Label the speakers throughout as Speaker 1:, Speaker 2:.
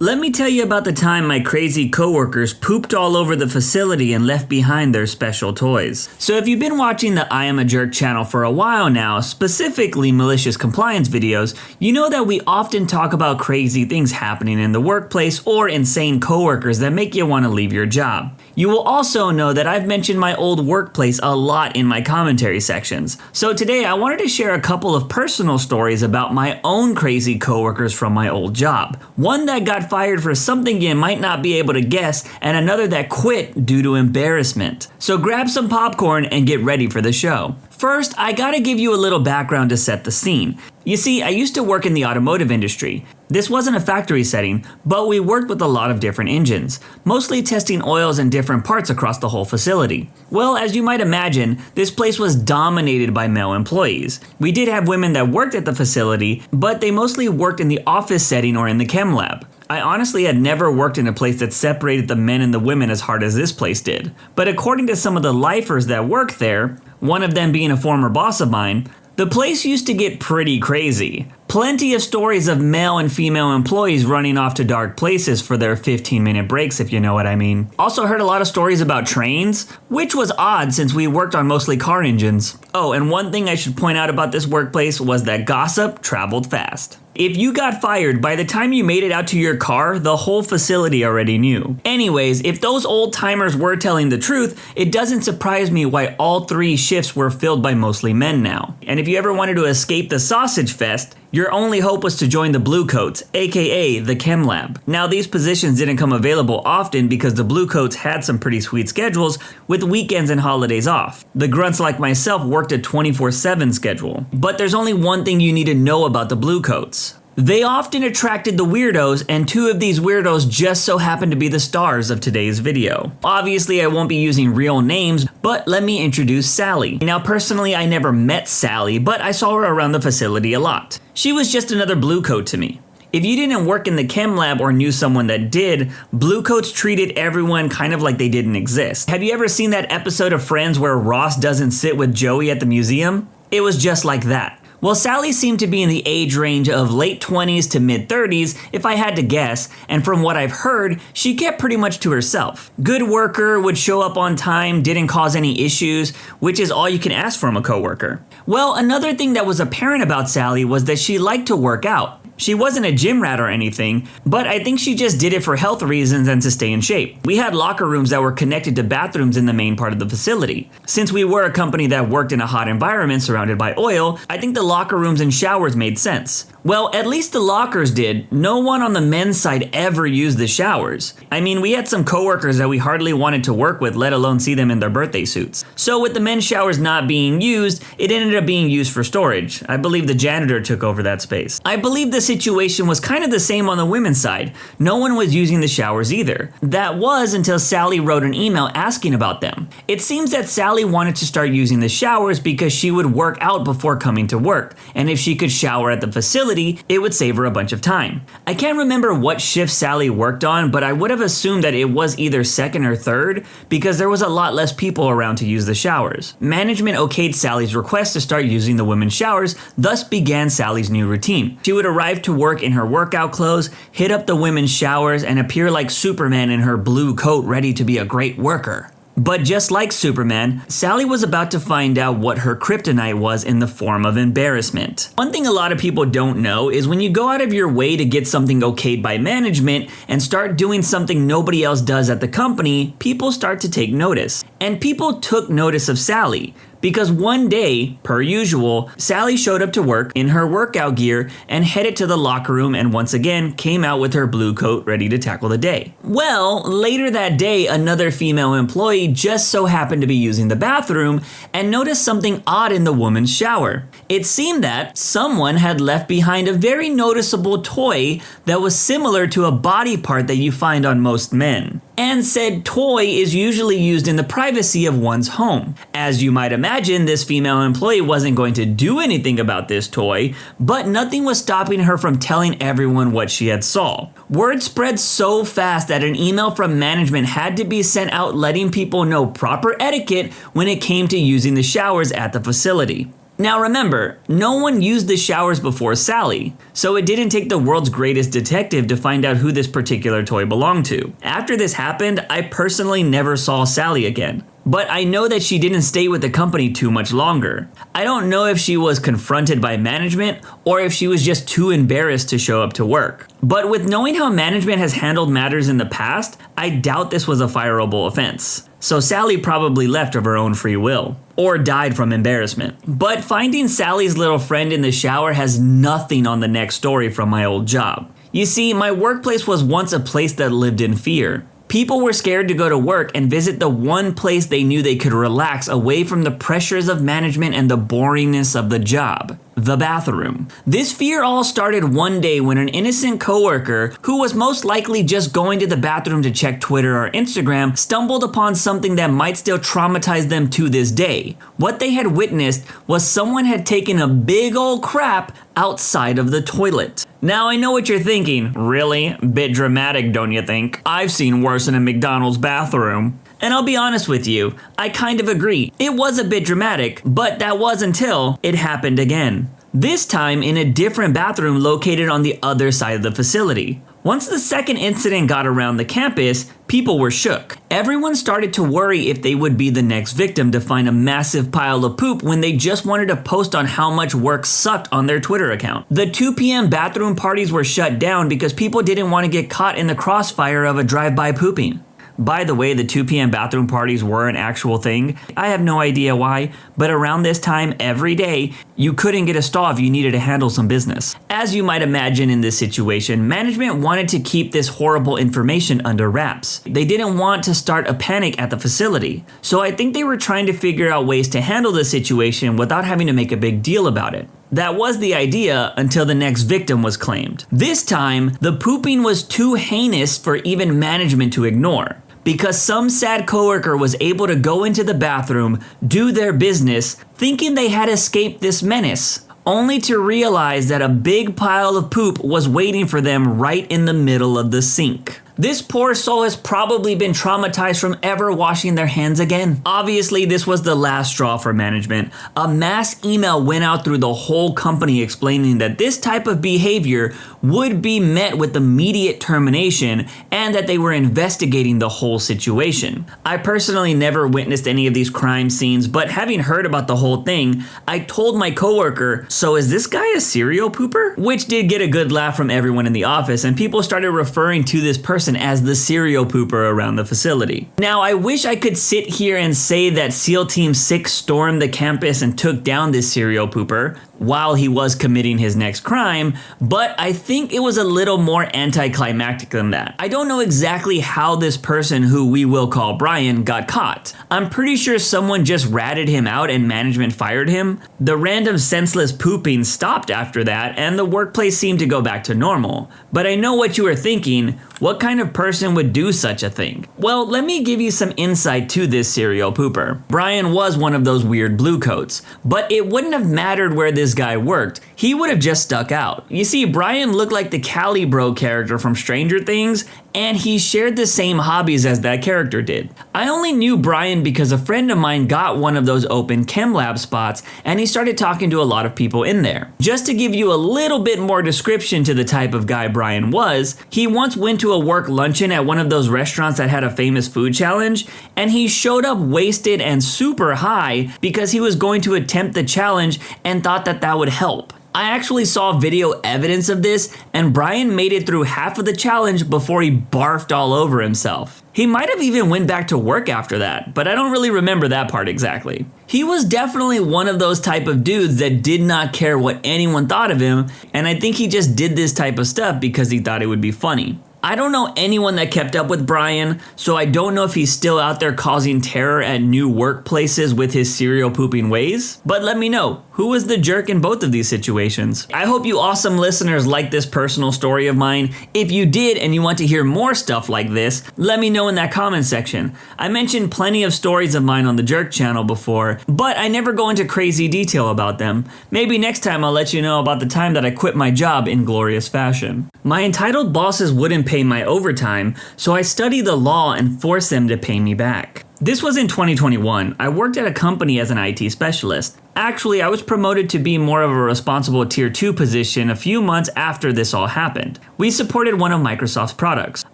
Speaker 1: Let me tell you about the time my crazy coworkers pooped all over the facility and left behind their special toys. So if you've been watching the I Am a Jerk channel for a while now, specifically malicious compliance videos, you know that we often talk about crazy things happening in the workplace or insane coworkers that make you want to leave your job. You will also know that I've mentioned my old workplace a lot in my commentary sections. So today I wanted to share a couple of personal stories about my own crazy coworkers from my old job. One that got fired for something you might not be able to guess, and another that quit due to embarrassment. So grab some popcorn and get ready for the show. First, I gotta give you a little background to set the scene. You see, I used to work in the automotive industry. This wasn't a factory setting, but we worked with a lot of different engines, mostly testing oils and different parts across the whole facility. Well, as you might imagine, this place was dominated by male employees. We did have women that worked at the facility, but they mostly worked in the office setting or in the chem lab. I honestly had never worked in a place that separated the men and the women as hard as this place did. But according to some of the lifers that work there, one of them being a former boss of mine, the place used to get pretty crazy. Plenty of stories of male and female employees running off to dark places for their 15-minute breaks, if you know what I mean. Also heard a lot of stories about trains, which was odd since we worked on mostly car engines. Oh, and one thing I should point out about this workplace was that gossip traveled fast. If you got fired, by the time you made it out to your car, the whole facility already knew. Anyways, if those old timers were telling the truth, it doesn't surprise me why all 3 shifts were filled by mostly men now. And if you ever wanted to escape the sausage fest, your only hope was to join the Blue Coats, aka the Chem Lab. Now these positions didn't come available often because the Blue Coats had some pretty sweet schedules with weekends and holidays off. The grunts like myself worked a 24/7 schedule. But there's only one thing you need to know about the Blue Coats. They often attracted the weirdos, and 2 of these weirdos just so happen to be the stars of today's video. Obviously, I won't be using real names, but let me introduce Sally. Now, personally, I never met Sally, but I saw her around the facility a lot. She was just another blue coat to me. If you didn't work in the chem lab or knew someone that did, blue coats treated everyone kind of like they didn't exist. Have you ever seen that episode of Friends where Ross doesn't sit with Joey at the museum? It was just like that. Well, Sally seemed to be in the age range of late 20s to mid 30s, if I had to guess, and from what I've heard, she kept pretty much to herself. Good worker, would show up on time, didn't cause any issues, which is all you can ask from a coworker. Well, another thing that was apparent about Sally was that she liked to work out. She wasn't a gym rat or anything, but I think she just did it for health reasons and to stay in shape. We had locker rooms that were connected to bathrooms in the main part of the facility. Since we were a company that worked in a hot environment surrounded by oil, I think the locker rooms and showers made sense. Well, at least the lockers did. No one on the men's side ever used the showers. I mean, we had some coworkers that we hardly wanted to work with, let alone see them in their birthday suits. So with the men's showers not being used, it ended up being used for storage. I believe the janitor took over that space. I believe the situation was kind of the same on the women's side. No one was using the showers either. That was until Sally wrote an email asking about them. It seems that Sally wanted to start using the showers because she would work out before coming to work, and if she could shower at the facility, it would save her a bunch of time. I can't remember what shift Sally worked on, but I would have assumed that it was either second or third because there was a lot less people around to use the showers. Management okayed Sally's request to start using the women's showers, thus began Sally's new routine. She would arrive to work in her workout clothes, hit up the women's showers, and appear like Superman in her blue coat ready to be a great worker. But just like Superman, Sally was about to find out what her kryptonite was in the form of embarrassment. One thing a lot of people don't know is when you go out of your way to get something okayed by management and start doing something nobody else does at the company, people start to take notice. And people took notice of Sally. Because one day, per usual, Sally showed up to work in her workout gear and headed to the locker room and once again came out with her blue coat ready to tackle the day. Well, later that day, another female employee just so happened to be using the bathroom and noticed something odd in the woman's shower. It seemed that someone had left behind a very noticeable toy that was similar to a body part that you find on most men. And said toy is usually used in the privacy of one's home. As you might imagine, this female employee wasn't going to do anything about this toy, but nothing was stopping her from telling everyone what she had saw. Word spread so fast that an email from management had to be sent out letting people know proper etiquette when it came to using the showers at the facility. Now remember, no one used the showers before Sally, so it didn't take the world's greatest detective to find out who this particular toy belonged to. After this happened, I personally never saw Sally again. But I know that she didn't stay with the company too much longer. I don't know if she was confronted by management or if she was just too embarrassed to show up to work. But with knowing how management has handled matters in the past, I doubt this was a fireable offense. So Sally probably left of her own free will, or died from embarrassment. But finding Sally's little friend in the shower has nothing on the next story from my old job. You see, my workplace was once a place that lived in fear. People were scared to go to work and visit the one place they knew they could relax away from the pressures of management and the boringness of the job. The bathroom. This fear all started one day when an innocent coworker, who was most likely just going to the bathroom to check Twitter or Instagram, stumbled upon something that might still traumatize them to this day. What they had witnessed was someone had taken a big old crap outside of the toilet. Now I know what you're thinking. Really? Bit dramatic, don't you think? I've seen worse in a McDonald's bathroom. And I'll be honest with you, I kind of agree. It was a bit dramatic, but that was until it happened again. This time in a different bathroom located on the other side of the facility. Once the second incident got around the campus, people were shook. Everyone started to worry if they would be the next victim to find a massive pile of poop when they just wanted to post on how much work sucked on their Twitter account. The 2 p.m. bathroom parties were shut down because people didn't want to get caught in the crossfire of a drive-by pooping. By the way, the 2 p.m. bathroom parties were an actual thing. I have no idea why, but around this time every day, you couldn't get a stall if you needed to handle some business. As you might imagine in this situation, management wanted to keep this horrible information under wraps. They didn't want to start a panic at the facility. So I think they were trying to figure out ways to handle the situation without having to make a big deal about it. That was the idea until the next victim was claimed. This time, the pooping was too heinous for even management to ignore. Because some sad coworker was able to go into the bathroom, do their business, thinking they had escaped this menace, only to realize that a big pile of poop was waiting for them right in the middle of the sink. This poor soul has probably been traumatized from ever washing their hands again. Obviously, this was the last straw for management. A mass email went out through the whole company explaining that this type of behavior would be met with immediate termination and that they were investigating the whole situation. I personally never witnessed any of these crime scenes, but having heard about the whole thing, I told my coworker, "So is this guy a serial pooper?" Which did get a good laugh from everyone in the office, and people started referring to this person as the serial pooper around the facility. Now, I wish I could sit here and say that SEAL Team 6 stormed the campus and took down this serial pooper while he was committing his next crime, but I think it was a little more anticlimactic than that. I don't know exactly how this person, who we will call Brian, got caught. I'm pretty sure someone just ratted him out and management fired him. The random senseless pooping stopped after that, and the workplace seemed to go back to normal. But I know what you are thinking. What kind of person would do such a thing? Well, let me give you some insight to this serial pooper. Brian was one of those weird blue coats, but it wouldn't have mattered where this guy worked. He would have just stuck out. You see, Brian looked like the Cali Bro character from Stranger Things, and he shared the same hobbies as that character did. I only knew Brian because a friend of mine got one of those open chem lab spots, and he started talking to a lot of people in there. Just to give you a little bit more description to the type of guy Brian was, he once went to a work luncheon at one of those restaurants that had a famous food challenge, and he showed up wasted and super high because he was going to attempt the challenge and thought that that would help. I actually saw video evidence of this, and Brian made it through half of the challenge before he barfed all over himself. He might have even went back to work after that, but I don't really remember that part exactly. He was definitely one of those type of dudes that did not care what anyone thought of him, and I think he just did this type of stuff because he thought it would be funny. I don't know anyone that kept up with Brian, so I don't know if he's still out there causing terror at new workplaces with his serial pooping ways, but let me know. Who was the jerk in both of these situations? I hope you awesome listeners like this personal story of mine. If you did and you want to hear more stuff like this, let me know in that comment section. I mentioned plenty of stories of mine on the Jerk channel before, but I never go into crazy detail about them. Maybe next time I'll let you know about the time that I quit my job in glorious fashion. My entitled bosses wouldn't pay my overtime, so I studied the law and forced them to pay me back. This was in 2021. I worked at a company as an IT specialist. Actually, I was promoted to be more of a responsible tier 2 position a few months after this all happened. We supported one of Microsoft's products.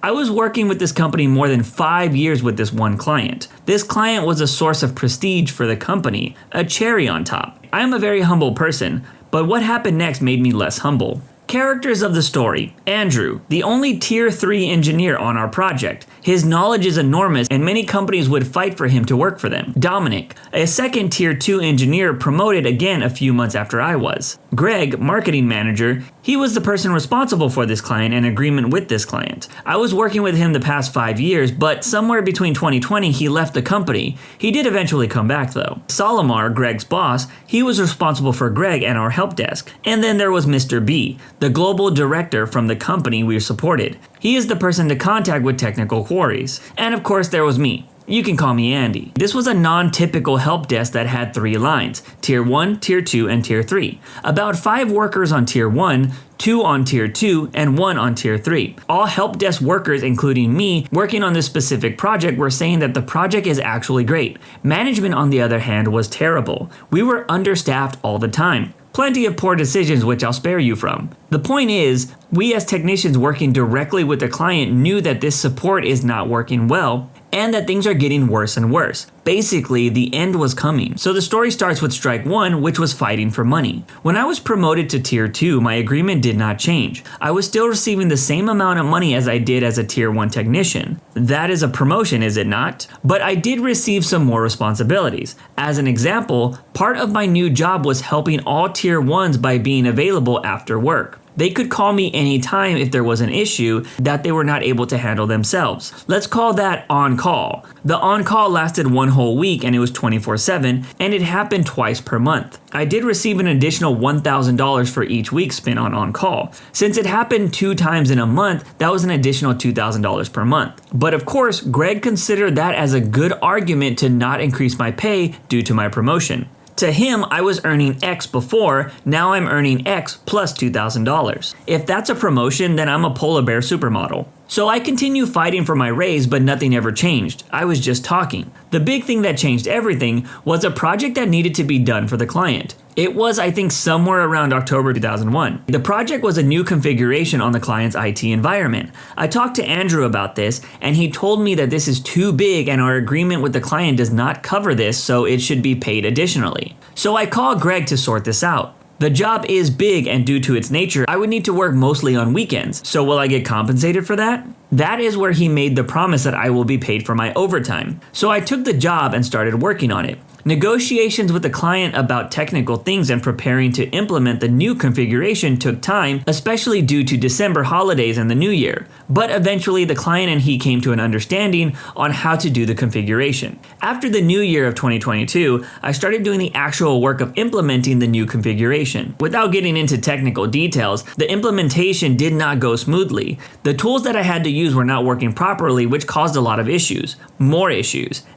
Speaker 1: I was working with this company more than 5 years with this one client. This client was a source of prestige for the company, a cherry on top. I am a very humble person, but what happened next made me less humble. Characters of the story. Andrew, the only tier 3 engineer on our project. His knowledge is enormous and many companies would fight for him to work for them. Dominic, a second tier 2 engineer promoted again a few months after I was. Greg, marketing manager, he was the person responsible for this client and agreement with this client. I was working with him the past 5 years, but somewhere between 2020 he left the company. He did eventually come back though. Solomar, Greg's boss, he was responsible for Greg and our help desk. And then there was Mr. B, the global director from the company we supported. He is the person to contact with technical queries. And of course there was me. You can call me Andy. This was a non-typical help desk that had 3 lines, Tier 1, Tier 2, and Tier 3. About 5 workers on Tier 1, 2 on Tier 2, and 1 on Tier 3. All help desk workers, including me, working on this specific project were saying that the project is actually great. Management, on the other hand, was terrible. We were understaffed all the time. Plenty of poor decisions which I'll spare you from. The point is, we as technicians working directly with the client knew that this support is not working well, and that things are getting worse and worse. Basically, the end was coming. So the story starts with strike 1, which was fighting for money. When I was promoted to tier 2, my agreement did not change. I was still receiving the same amount of money as I did as a tier 1 technician. That is a promotion, is it not? But I did receive some more responsibilities. As an example, part of my new job was helping all tier 1s by being available after work. They could call me anytime if there was an issue that they were not able to handle themselves. Let's call that on-call. The on-call lasted 1 whole week and it was 24/7, and it happened twice per month. I did receive an additional $1,000 for each week spent on on-call. Since it happened 2 times in a month, that was an additional $2,000 per month. But of course, Greg considered that as a good argument to not increase my pay due to my promotion. To him, I was earning X before, now I'm earning X plus $2,000. If that's a promotion, then I'm a polar bear supermodel. So I continue fighting for my raise, but nothing ever changed. I was just talking. The big thing that changed everything was a project that needed to be done for the client. It was, I think, somewhere around October 2001. The project was a new configuration on the client's IT environment. I talked to Andrew about this, and he told me that this is too big and our agreement with the client does not cover this, so it should be paid additionally. So I called Greg to sort this out. The job is big, and due to its nature, I would need to work mostly on weekends. So will I get compensated for that? That is where he made the promise that I will be paid for my overtime. So I took the job and started working on it. Negotiations with the client about technical things and preparing to implement the new configuration took time, especially due to December holidays and the New Year. But eventually the client and he came to an understanding on how to do the configuration. After the New Year of 2022, I started doing the actual work of implementing the new configuration. Without getting into technical details, the implementation did not go smoothly. The tools that I had to use were not working properly, which caused a lot of issues,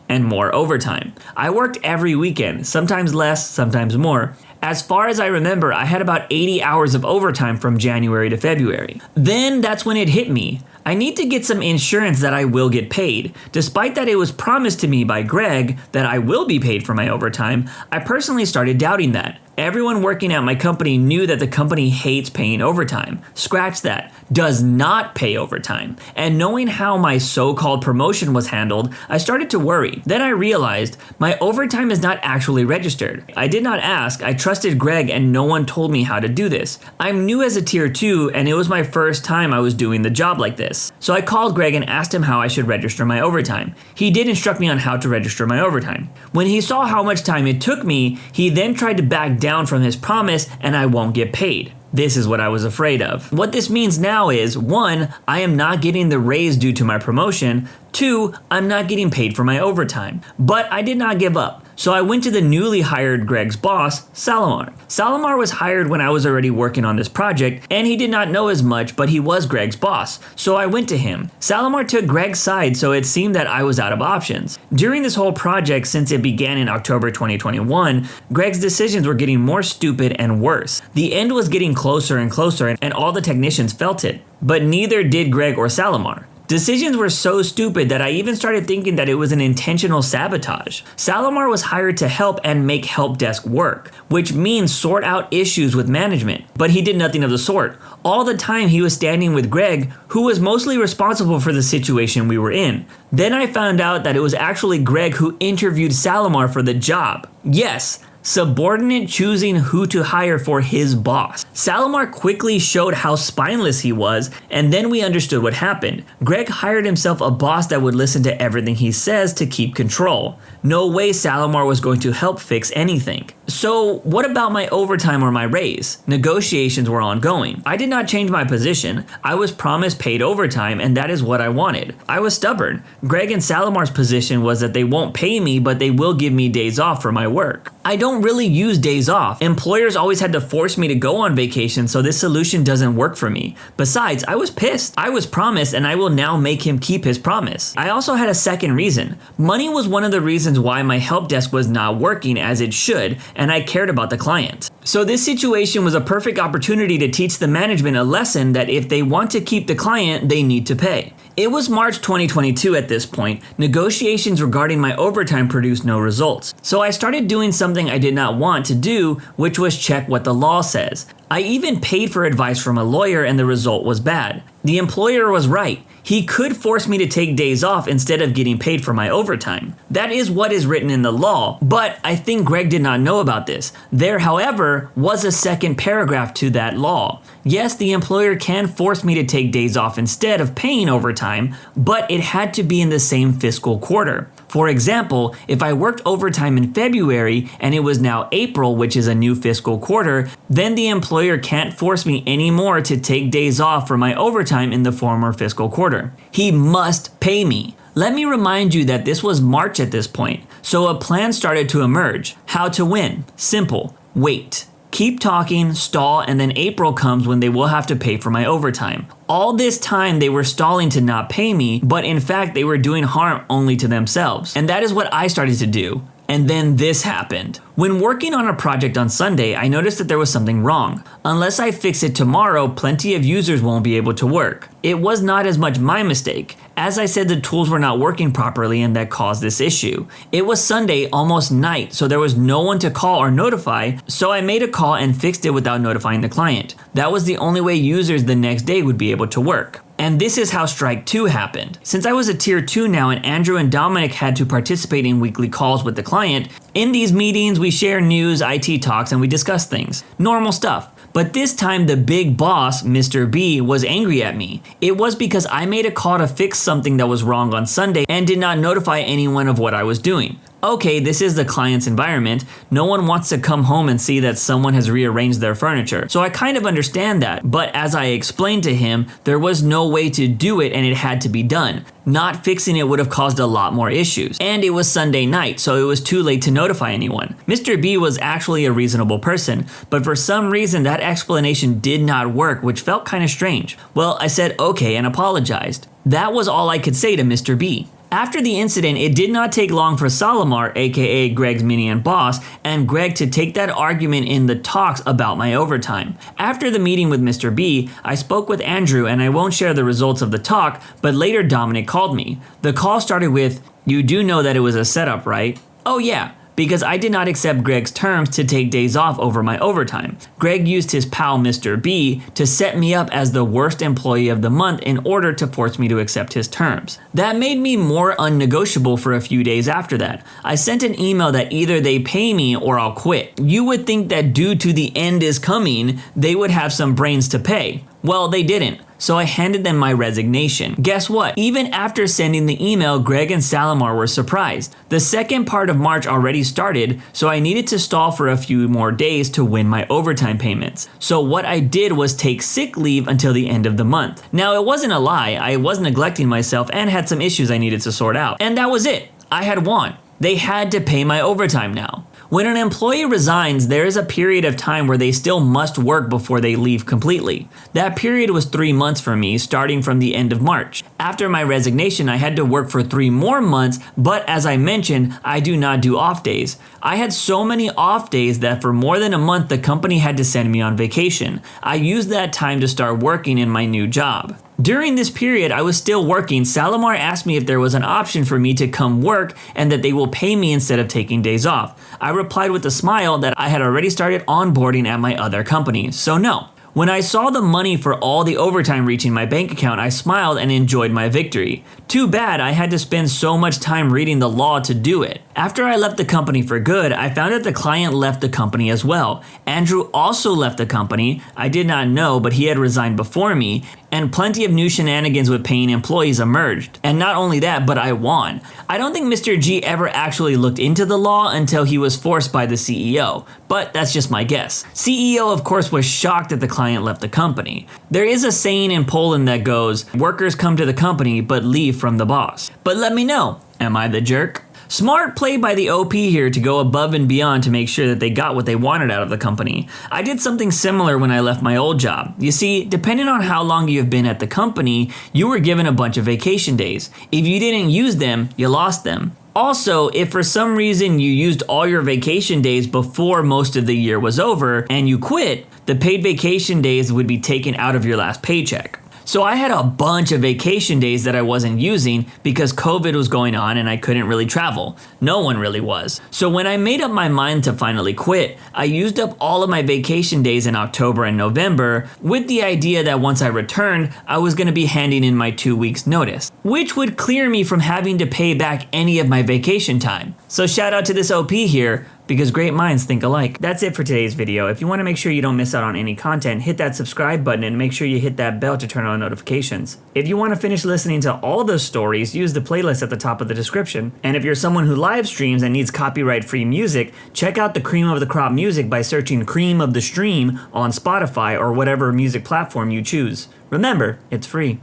Speaker 1: and more overtime. I worked every weekend, sometimes less, sometimes more. As far as I remember, I had about 80 hours of overtime from January to February. Then that's when it hit me. I need to get some insurance that I will get paid. Despite that it was promised to me by Greg that I will be paid for my overtime, I personally started doubting that. Everyone working at my company knew that the company hates paying overtime. Scratch that. Does not pay overtime. And knowing how my so-called promotion was handled, I started to worry. Then I realized my overtime is not actually registered. I did not ask. I trusted Greg and no one told me how to do this. I'm new as a tier 2 and it was my first time I was doing the job like this. So I called Greg and asked him how I should register my overtime. He did instruct me on how to register my overtime. When he saw how much time it took me, he then tried to back down from his promise and I won't get paid. This is what I was afraid of. What this means now is, 1, I am not getting the raise due to my promotion. 2, I'm not getting paid for my overtime. But I did not give up. So I went to the newly hired Greg's boss, Solomar. Solomar was hired when I was already working on this project, and he did not know as much, but he was Greg's boss. So I went to him. Solomar took Greg's side, so it seemed that I was out of options. During this whole project, since it began in October 2021, Greg's decisions were getting more stupid and worse. The end was getting closer and closer, and all the technicians felt it. But neither did Greg or Solomar. Decisions were so stupid that I even started thinking that it was an intentional sabotage. Salomar was hired to help and make help desk work, which means sort out issues with management. But he did nothing of the sort. All the time he was standing with Greg, who was mostly responsible for the situation we were in. Then I found out that it was actually Greg who interviewed Salomar for the job. Yes, subordinate choosing who to hire for his boss. Salomar quickly showed how spineless he was, and then we understood what happened. Greg hired himself a boss that would listen to everything he says to keep control. No way Salomar was going to help fix anything. So what about my overtime or my raise? Negotiations were ongoing. I did not change my position. I was promised paid overtime, and that is what I wanted. I was stubborn. Greg and Salomar's position was that they won't pay me, but they will give me days off for my work. I don't really use days off. Employers always had to force me to go on vacation, so this solution doesn't work for me. Besides, I was pissed. I was promised, and I will now make him keep his promise. I also had a second reason. Money was one of the reasons why my help desk was not working as it should, and I cared about the client. So this situation was a perfect opportunity to teach the management a lesson that if they want to keep the client, they need to pay. It was March 2022 at this point. Negotiations regarding my overtime produced no results. So I started doing something I did not want to do, which was check what the law says. I even paid for advice from a lawyer, and the result was bad. The employer was right. He could force me to take days off instead of getting paid for my overtime. That is what is written in the law, but I think Greg did not know about this. There, however, was a second paragraph to that law. Yes, the employer can force me to take days off instead of paying overtime, but it had to be in the same fiscal quarter. For example, if I worked overtime in February and it was now April, which is a new fiscal quarter, then the employer can't force me anymore to take days off for my overtime in the former fiscal quarter. He must pay me. Let me remind you that this was March at this point, so a plan started to emerge. How to win? Simple. Wait. Keep talking, stall, and then April comes when they will have to pay for my overtime. All this time they were stalling to not pay me, but in fact they were doing harm only to themselves. And that is what I started to do. And then this happened. When working on a project on Sunday, I noticed that there was something wrong. Unless I fix it tomorrow, plenty of users won't be able to work. It was not as much my mistake. As I said, the tools were not working properly and that caused this issue. It was Sunday, almost night, so there was no one to call or notify, so I made a call and fixed it without notifying the client. That was the only way users the next day would be able to work. And this is how strike 2 happened. Since I was a tier 2 now and Andrew and Dominic had to participate in weekly calls with the client, in these meetings we share news, IT talks, and we discuss things. Normal stuff. But this time the big boss, Mr. B, was angry at me. It was because I made a call to fix something that was wrong on Sunday and did not notify anyone of what I was doing. Okay, this is the client's environment. No one wants to come home and see that someone has rearranged their furniture. So I kind of understand that, but as I explained to him, there was no way to do it and it had to be done. Not fixing it would have caused a lot more issues. And it was Sunday night, so it was too late to notify anyone. Mr. B was actually a reasonable person, but for some reason that explanation did not work, which felt kind of strange. Well, I said okay and apologized. That was all I could say to Mr. B. After the incident, it did not take long for Salomar, aka Greg's minion boss, and Greg to take that argument in the talks about my overtime. After the meeting with Mr. B, I spoke with Andrew, and I won't share the results of the talk, but later Dominic called me. The call started with, "You do know that it was a setup, right?" "Oh yeah, because I did not accept Greg's terms to take days off over my overtime. Greg used his pal Mr. B to set me up as the worst employee of the month in order to force me to accept his terms. That made me more unnegotiable for a few days after that. I sent an email that either they pay me or I'll quit. You would think that due to the end is coming, they would have some brains to pay. Well, they didn't. So I handed them my resignation. Guess what? Even after sending the email, Greg and Salomar were surprised. The second part of March already started, so I needed to stall for a few more days to win my overtime payments. So what I did was take sick leave until the end of the month. Now, it wasn't a lie. I was neglecting myself and had some issues I needed to sort out. And that was it. I had won. They had to pay my overtime now. When an employee resigns, there is a period of time where they still must work before they leave completely. That period was 3 months for me, starting from the end of March. After my resignation, I had to work for 3 more months, but as I mentioned, I do not do off days. I had so many off days that for more than a month, the company had to send me on vacation. I used that time to start working in my new job. During this period, I was still working. Salomar asked me if there was an option for me to come work and that they will pay me instead of taking days off. I replied with a smile that I had already started onboarding at my other company, so no. When I saw the money for all the overtime reaching my bank account, I smiled and enjoyed my victory. Too bad I had to spend so much time reading the law to do it. After I left the company for good, I found that the client left the company as well. Andrew also left the company. I did not know, but he had resigned before me, and plenty of new shenanigans with paying employees emerged. And not only that, but I won. I don't think Mr. G ever actually looked into the law until he was forced by the CEO, but that's just my guess. CEO, of course, was shocked that the client left the company. There is a saying in Poland that goes, "Workers come to the company but leave from the boss." But let me know, am I the jerk? Smart play by the OP here to go above and beyond to make sure that they got what they wanted out of the company. I did something similar when I left my old job. You see, depending on how long you have been at the company, you were given a bunch of vacation days. If you didn't use them, you lost them. Also, if for some reason you used all your vacation days before most of the year was over and you quit, the paid vacation days would be taken out of your last paycheck. So I had a bunch of vacation days that I wasn't using because COVID was going on and I couldn't really travel. No one really was. So when I made up my mind to finally quit, I used up all of my vacation days in October and November with the idea that once I returned, I was going to be handing in my 2 weeks notice, which would clear me from having to pay back any of my vacation time. So shout out to this OP here, because great minds think alike. That's it for today's video. If you want to make sure you don't miss out on any content, hit that subscribe button and make sure you hit that bell to turn on notifications. If you want to finish listening to all those stories, use the playlist at the top of the description. And if you're someone who live streams and needs copyright-free music, check out the Cream of the Crop music by searching Cream of the Stream on Spotify or whatever music platform you choose. Remember, it's free.